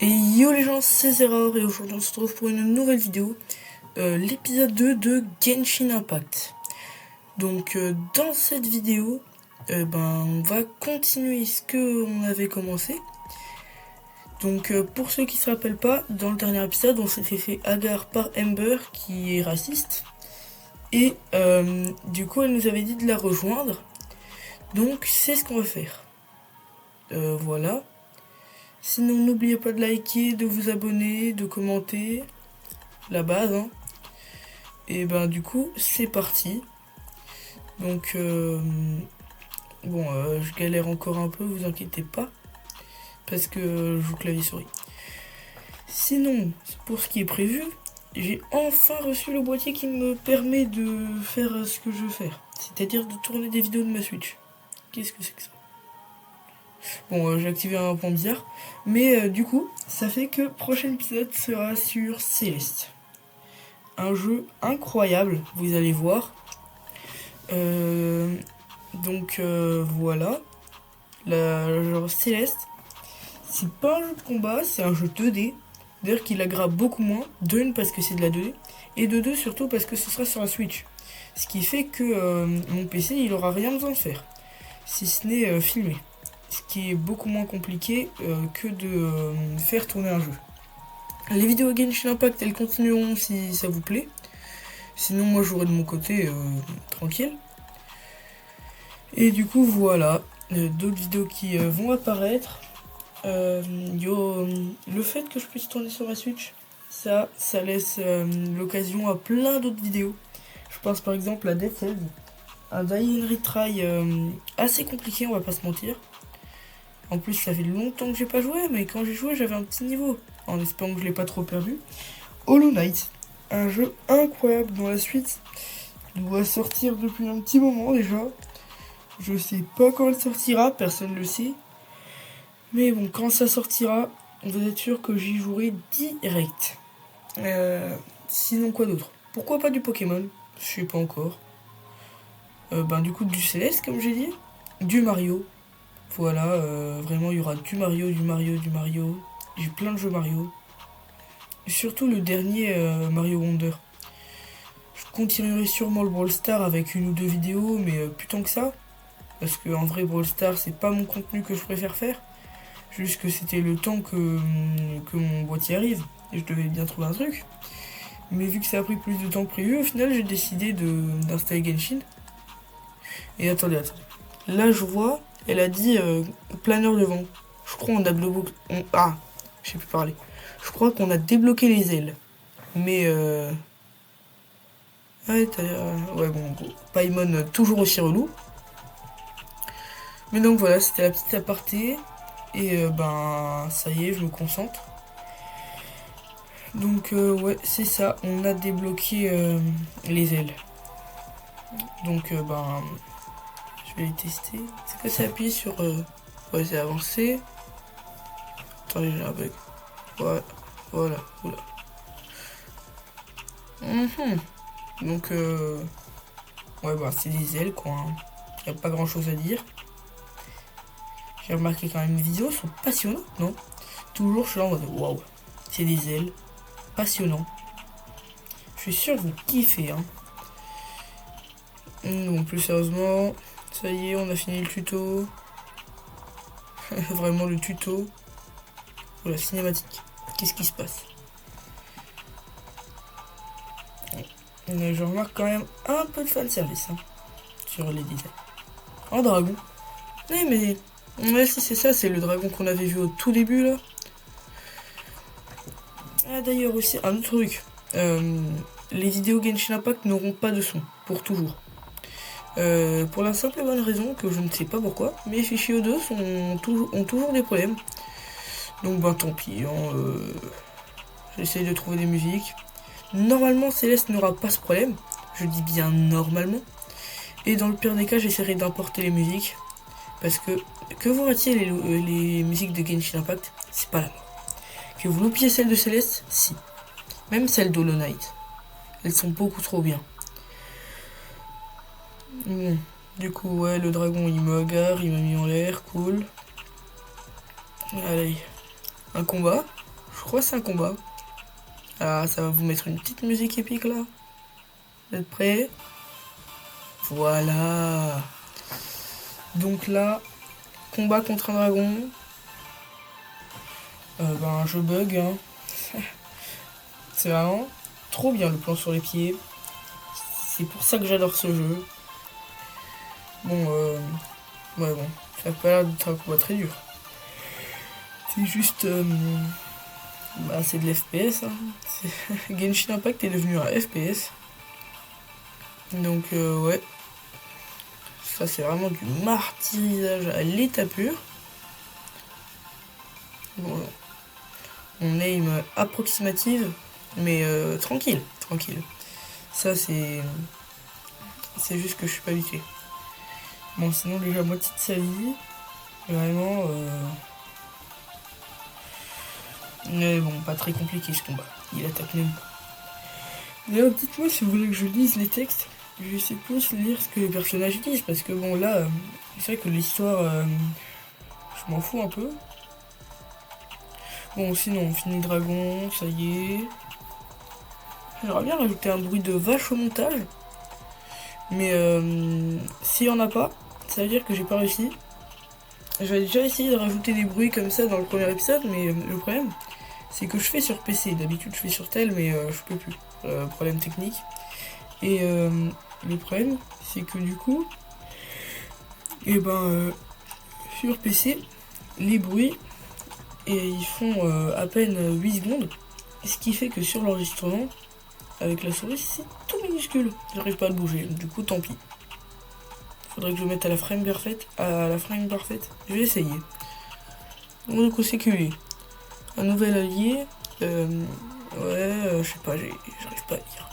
Et yo les gens, c'est Zeror et aujourd'hui on se retrouve pour une nouvelle vidéo, l'épisode 2 de Genshin Impact. Donc dans cette vidéo, on va continuer ce qu'on avait commencé. Donc pour ceux qui se rappellent pas, dans le dernier épisode on s'était fait hagard par Ember qui est raciste. Et du coup elle nous avait dit de la rejoindre. Donc c'est ce qu'on va faire. Voilà. Sinon, n'oubliez pas de liker, de vous abonner, de commenter. La base, hein. Et du coup, c'est parti. Donc, je galère encore un peu, vous inquiétez pas. Parce que je joue clavier-souris. Sinon, pour ce qui est prévu, j'ai enfin reçu le boîtier qui me permet de faire ce que je veux faire. C'est-à-dire de tourner des vidéos de ma Switch. Qu'est-ce que c'est que ça ? Bon, j'ai activé un point bizarre. Mais du coup, ça fait que le prochain épisode sera sur Céleste. Un jeu incroyable, vous allez voir. Voilà. Genre Céleste, c'est pas un jeu de combat, c'est un jeu 2D. D'ailleurs qu'il aggrave beaucoup moins. De une parce que c'est de la 2D. Et de deux surtout parce que ce sera sur la Switch. Ce qui fait que mon PC il aura rien besoin de faire. Si ce n'est filmer. Ce qui est beaucoup moins compliqué que de faire tourner un jeu. Les vidéos Genshin Impact elles continueront si ça vous plaît. Sinon moi j'aurai de mon côté tranquille. Et du coup voilà, d'autres vidéos qui vont apparaître. Le fait que je puisse tourner sur ma Switch, ça laisse l'occasion à plein d'autres vidéos. Je pense par exemple à Dead Cells, un Die and Retry assez compliqué, on va pas se mentir. En plus, ça fait longtemps que j'ai pas joué, mais quand j'ai joué, j'avais un petit niveau, en espérant que je l'ai pas trop perdu. Hollow Knight, un jeu incroyable dont la suite doit sortir depuis un petit moment déjà. Je sais pas quand elle sortira, personne le sait. Mais bon, quand ça sortira, vous êtes sûr que j'y jouerai direct. Sinon quoi d'autre ? Pourquoi pas du Pokémon ? Je sais pas encore. Du coup du Céleste comme j'ai dit. Du Mario. Voilà, vraiment il y aura du Mario. J'ai plein de jeux Mario. Et surtout le dernier Mario Wonder. Je continuerai sûrement le Brawl Stars avec une ou deux vidéos, mais plus tant que ça. Parce que en vrai Brawl Stars c'est pas mon contenu que je préfère faire. Juste que c'était le temps que mon boîtier arrive. Et je devais bien trouver un truc. Mais vu que ça a pris plus de temps que prévu, au final j'ai décidé d'installer Genshin. Et attendez. Là je vois, elle a dit planeur de vent. Je crois qu'on a débloqué. Je sais plus parler. Je crois qu'on a débloqué les ailes. Mais Paimon toujours aussi relou. Mais donc voilà, c'était la petite aparté. Et ça y est, je me concentre. Donc c'est ça, on a débloqué les ailes. Donc je vais les tester. C'est que ça appuie sur... Ouais, c'est avancé. Attendez, j'ai un bug. Voilà. Oula. Donc c'est des ailes quoi. Y a pas grand chose à dire. J'ai remarqué quand même les vidéos sont passionnantes, non ? Toujours je suis là en mode waouh, c'est des ailes. Passionnant. Je suis sûr que vous kiffez. Bon, plus sérieusement, ça y est, on a fini le tuto. Vraiment le tuto. Oh, la cinématique. Qu'est-ce qui se passe ? Je remarque quand même un peu de fanservice sur les designs. En dragon. Ouais, si c'est ça, c'est le dragon qu'on avait vu au tout début là. Ah, d'ailleurs aussi, un autre truc. Les vidéos Genshin Impact n'auront pas de son, pour toujours. Pour la simple et bonne raison que je ne sais pas pourquoi, mes fichiers audio ont toujours des problèmes. Donc tant pis, j'essaye de trouver des musiques. Normalement Céleste n'aura pas ce problème, je dis bien normalement. Et dans le pire des cas, j'essaierai d'importer les musiques. Parce que vous ratiez les musiques de Genshin Impact, c'est pas la mort. Que vous loupiez celle de Céleste, si. Même celle d'Hollow Knight. Elles sont beaucoup trop bien. Du coup, ouais, le dragon il me hagard, il m'a mis en l'air, cool. Allez, un combat. Je crois que c'est un combat. Ah, ça va vous mettre une petite musique épique là. Vous êtes prêts? Voilà. Donc là, combat contre un dragon. Ben, je bug, hein. C'est vraiment trop bien le plan sur les pieds. C'est pour ça que j'adore ce jeu. Bon, ouais, bon. Ça a pas l'air d'être un combat très dur. C'est juste... bah, c'est de l'FPS, hein. Genshin Impact est devenu un FPS. Donc, ouais. Ça, c'est vraiment du martyrisage à l'état pur. Bon, on aim approximative, mais tranquille, tranquille. Ça, c'est juste que je suis pas habitué. Bon, sinon, déjà, moitié de sa vie. Vraiment, mais bon, pas très compliqué ce combat. Il attaque même pas. D'ailleurs, dites-moi si vous voulez que je lise les textes. Je vais essayer de plus lire ce que les personnages disent. Parce que bon, là, c'est vrai que l'histoire, je m'en fous un peu. Bon, sinon, on finit le dragon, ça y est. J'aimerais bien rajouter un bruit de vache au montage. Mais s'il y en a pas, ça veut dire que j'ai pas réussi. J'avais déjà essayé de rajouter des bruits comme ça dans le premier épisode, mais le problème, c'est que je fais sur PC. D'habitude, je fais sur tel, mais je peux plus. Problème technique. Et le problème, c'est que du coup, et ben, sur PC, les bruits, et ils font à peine 8 secondes. Ce qui fait que sur l'enregistrement, avec la souris, c'est tout minuscule. J'arrive pas à le bouger, du coup, tant pis. Faudrait que je mette à la frame parfaite. Je vais essayer. Donc, c'est QLE. Un nouvel allié. Ouais, je sais pas, j'arrive pas à lire.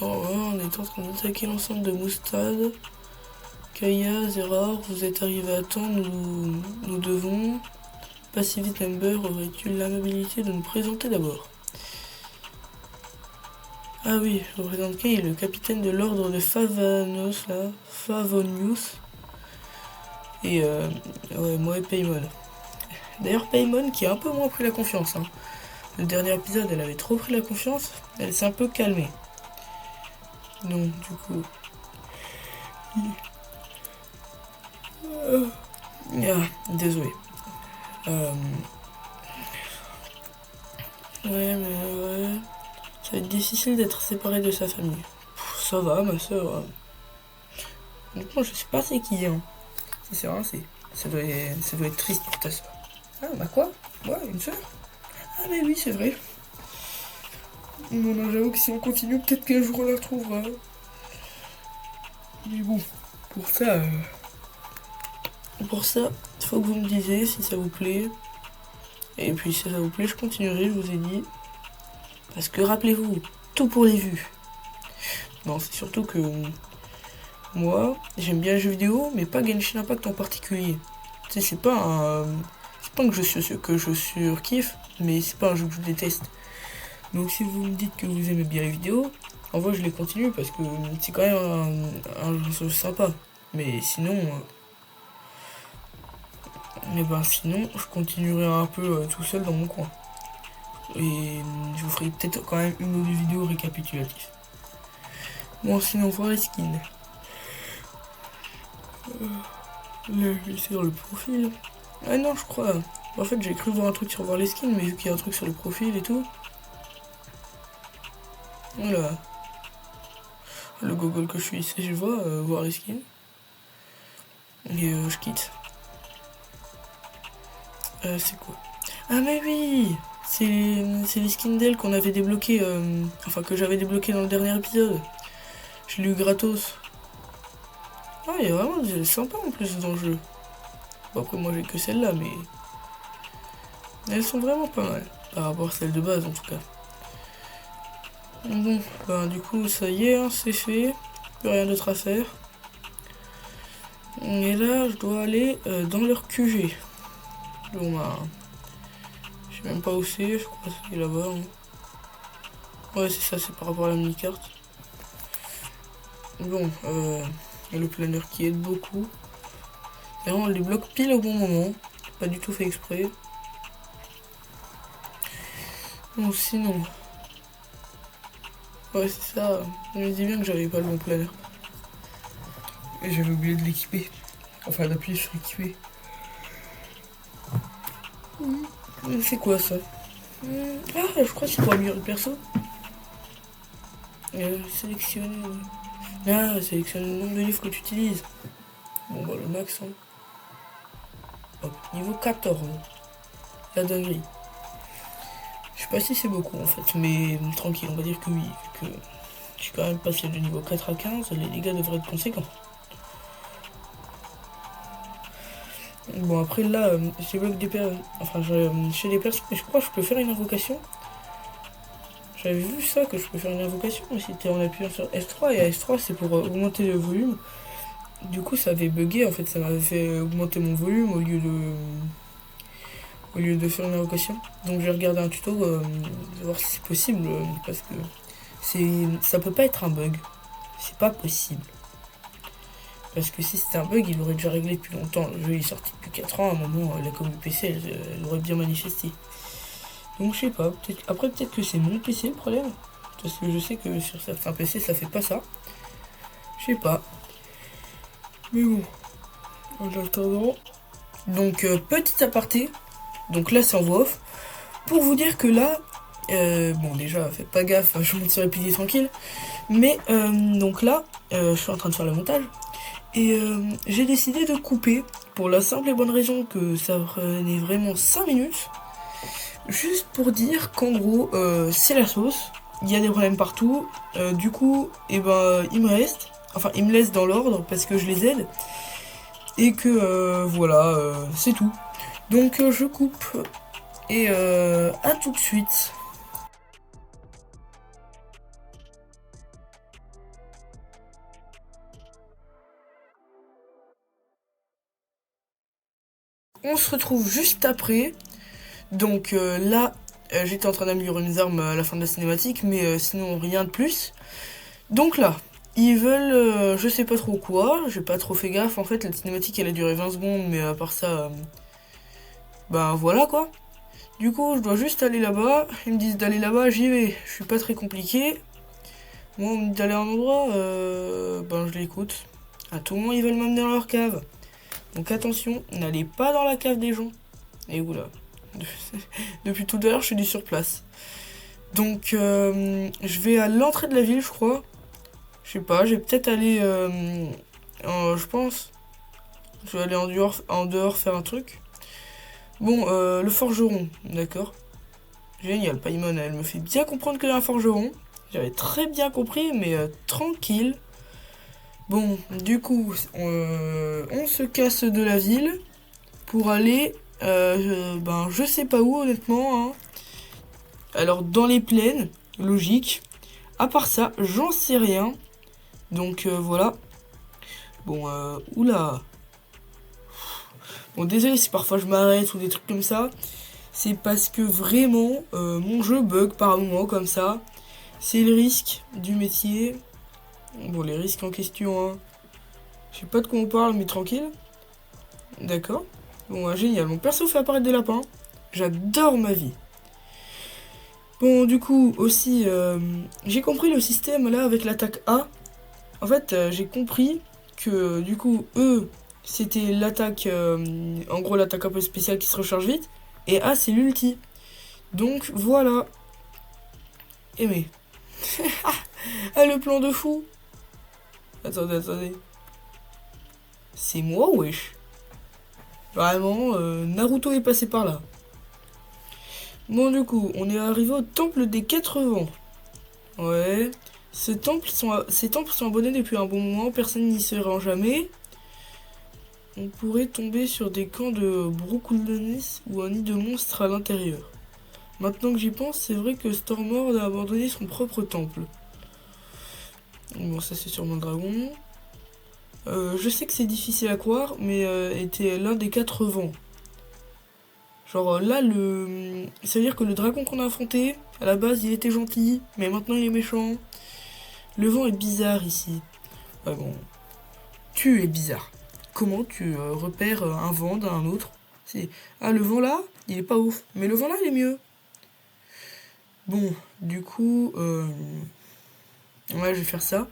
On est en train d'attaquer l'ensemble de Mustad. Kaya, Zeror, vous êtes arrivé à temps, nous devons. Passivit Member, aurais-tu l'amabilité de nous présenter d'abord? Ah oui, je vous présente Kay, le capitaine de l'ordre de Favanos, là. Favonius. Et ouais, moi et Paimon. D'ailleurs, Paimon qui a un peu moins pris la confiance. Hein. Le dernier épisode, elle avait trop pris la confiance. Elle s'est un peu calmée. Donc, du coup... désolé. Ouais, mais ouais... Ça va être difficile d'être séparé de sa famille. Ça va, ma soeur. Honnêtement, je sais pas c'est qui, hein. C'est vrai, ça doit être triste pour ta soeur. Ah, bah quoi? Ouais, une soeur? Ah, mais oui, c'est vrai. Non, non, j'avoue que si on continue, peut-être qu'un jour on la retrouvera. Mais bon, pour ça, il faut que vous me disiez si ça vous plaît. Et puis si ça vous plaît, je continuerai, je vous ai dit. Parce que rappelez-vous, tout pour les vues. Non, c'est surtout que moi, j'aime bien les jeux vidéo, mais pas Genshin Impact en particulier. Tu sais, c'est pas que je surkiffe, mais c'est pas un jeu que je déteste. Donc si vous me dites que vous aimez bien les vidéos, en vrai je les continue parce que c'est quand même un jeu sympa. Mais sinon, sinon je continuerai un peu tout seul dans mon coin. Et je vous ferai peut-être quand même une ou deux vidéos récapitulatives. Bon, sinon voir les skins. Là, je vais sur le profil. Ah non, je crois. En fait, j'ai cru voir un truc sur voir les skins, mais vu qu'il y a un truc sur le profil et tout. Voilà. Le Google que je suis ici, je vois voir les skins. Et je quitte. C'est quoi? Ah mais oui! C'est les skins d'elle qu'on avait débloqués, enfin que j'avais débloqué dans le dernier épisode. Je l'ai eu gratos. Ah, il y a vraiment des sympas en plus dans le jeu. Bon, après, moi j'ai que celle-là, mais elles sont vraiment pas mal par rapport à celles de base en tout cas. Bon, ben du coup, ça y est, hein, c'est fait. Plus rien d'autre à faire. Et là, je dois aller dans leur QG. Bon, bah. Je sais même pas où c'est, je crois que c'est là-bas. Hein. Ouais, c'est ça, c'est par rapport à la mini-carte. Bon, il y a le planeur qui aide beaucoup. Et on les bloque pile au bon moment. Pas du tout fait exprès. Bon, sinon... Ouais, c'est ça. Je me dis bien que j'avais pas le bon planner. Et j'avais oublié de l'équiper. Enfin, d'appuyer sur équiper. C'est quoi ça? Ah, je crois que c'est pour améliorer le perso. Sélectionner. Ah, sélectionne le nombre de livres que tu utilises. Bon, bah, le max. Hein. Hop, niveau 14. La dinguerie. Je sais pas si c'est beaucoup en fait, mais tranquille, on va dire que oui. Vu que je suis quand même passé de niveau 4 à 15, les dégâts devraient être conséquents. Bon, après là, j'évoque des personnes. Enfin, chez des personnes, mais je crois que je peux faire une invocation. J'avais vu ça, que je peux faire une invocation, mais c'était en appuyant sur S3, et S3 c'est pour augmenter le volume. Du coup, ça avait bugué, en fait, ça m'avait fait augmenter mon volume au lieu de faire une invocation. Donc, j'ai regardé un tuto, voir si c'est possible, parce que ça peut pas être un bug. C'est pas possible. Parce que si c'était un bug, il aurait déjà réglé depuis longtemps. Le jeu est sorti depuis 4 ans, à un moment, la com du PC, elle aurait bien manifesté. Donc je sais pas, après peut-être que c'est mon PC le problème. Parce que je sais que sur certains PC ça fait pas ça. Je sais pas. Mais bon. En attendant. Donc petit aparté. Donc là c'est en voix off. Pour vous dire que là. Bon déjà faites pas gaffe, je monte sur Epidier tranquille. Mais donc là, je suis en train de faire le montage. Et j'ai décidé de couper. Pour la simple et bonne raison que ça prenait vraiment 5 minutes. Juste pour dire qu'en gros, c'est la sauce. Il y a des problèmes partout. Du coup, et ben, il me reste. Enfin, il me laisse dans l'ordre parce que je les aide. Et que voilà, c'est tout. Donc, je coupe. Et à tout de suite. On se retrouve juste après. Donc là, j'étais en train d'améliorer mes armes à la fin de la cinématique, mais sinon rien de plus. Donc là, ils veulent, je sais pas trop quoi, j'ai pas trop fait gaffe. En fait, la cinématique elle a duré 20 secondes, mais à part ça, ben voilà quoi. Du coup, je dois juste aller là-bas. Ils me disent d'aller là-bas, j'y vais. Je suis pas très compliqué. Moi, on me dit d'aller à un endroit, ben je l'écoute. À tout moment, ils veulent m'amener dans leur cave. Donc attention, n'allez pas dans la cave des gens. Et oula. Depuis tout à l'heure, je suis du sur place. Donc, je vais à l'entrée de la ville, je crois. Je sais pas, je vais peut-être aller, je pense, je vais aller en dehors faire un truc. Bon, le forgeron, d'accord. Génial, Paimon, elle me fait bien comprendre qu'il y a un forgeron. J'avais très bien compris, mais tranquille. Bon, du coup, on se casse de la ville pour aller, ben, je sais pas où, honnêtement. Hein. Alors, dans les plaines, logique. À part ça, j'en sais rien. Donc, voilà. Bon, oula. Bon, désolé si parfois je m'arrête ou des trucs comme ça. C'est parce que vraiment, mon jeu bug par moment comme ça. C'est le risque du métier. Bon, les risques en question, hein. Je sais pas de quoi on parle, mais tranquille. D'accord. Bon, génial. Mon perso fait apparaître des lapins. J'adore ma vie. Bon, du coup, aussi, j'ai compris le système là avec l'attaque A. En fait, j'ai compris que du coup, eux, c'était l'attaque, en gros, l'attaque un peu spéciale qui se recharge vite. Et A, c'est l'ulti. Donc, voilà. Aimé. Ah, le plan de fou. Attendez. C'est moi, wesh. Vraiment, Naruto est passé par là. Bon, du coup, on est arrivé au temple des 4 vents. Ouais. Ces temples sont abonnés depuis un bon moment, personne n'y se rend jamais. On pourrait tomber sur des camps de Brooklands ou un nid de monstres à l'intérieur. Maintenant que j'y pense, c'est vrai que Stormlord a abandonné son propre temple. Bon, ça c'est sûrement le dragon. Je sais que c'est difficile à croire, mais était l'un des 4 vents. Genre là, ça veut dire que le dragon qu'on a affronté, à la base il était gentil, mais maintenant il est méchant. Le vent est bizarre ici. Ouais bon, tu es bizarre. comment tu repères un vent d'un autre. C'est ah, le vent là, il est pas ouf, mais le vent là, il est mieux. Bon, du coup, ouais, je vais faire ça.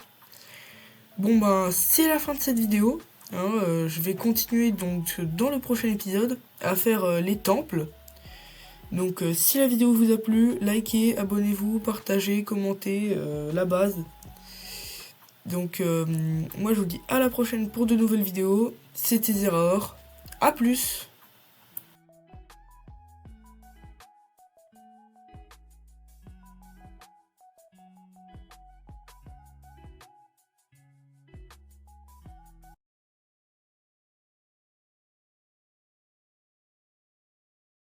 Bon, ben, c'est la fin de cette vidéo. Hein, je vais continuer donc dans le prochain épisode à faire les temples. Donc, si la vidéo vous a plu, likez, abonnez-vous, partagez, commentez, la base. Donc, moi, je vous dis à la prochaine pour de nouvelles vidéos. C'était Zeraor. A plus!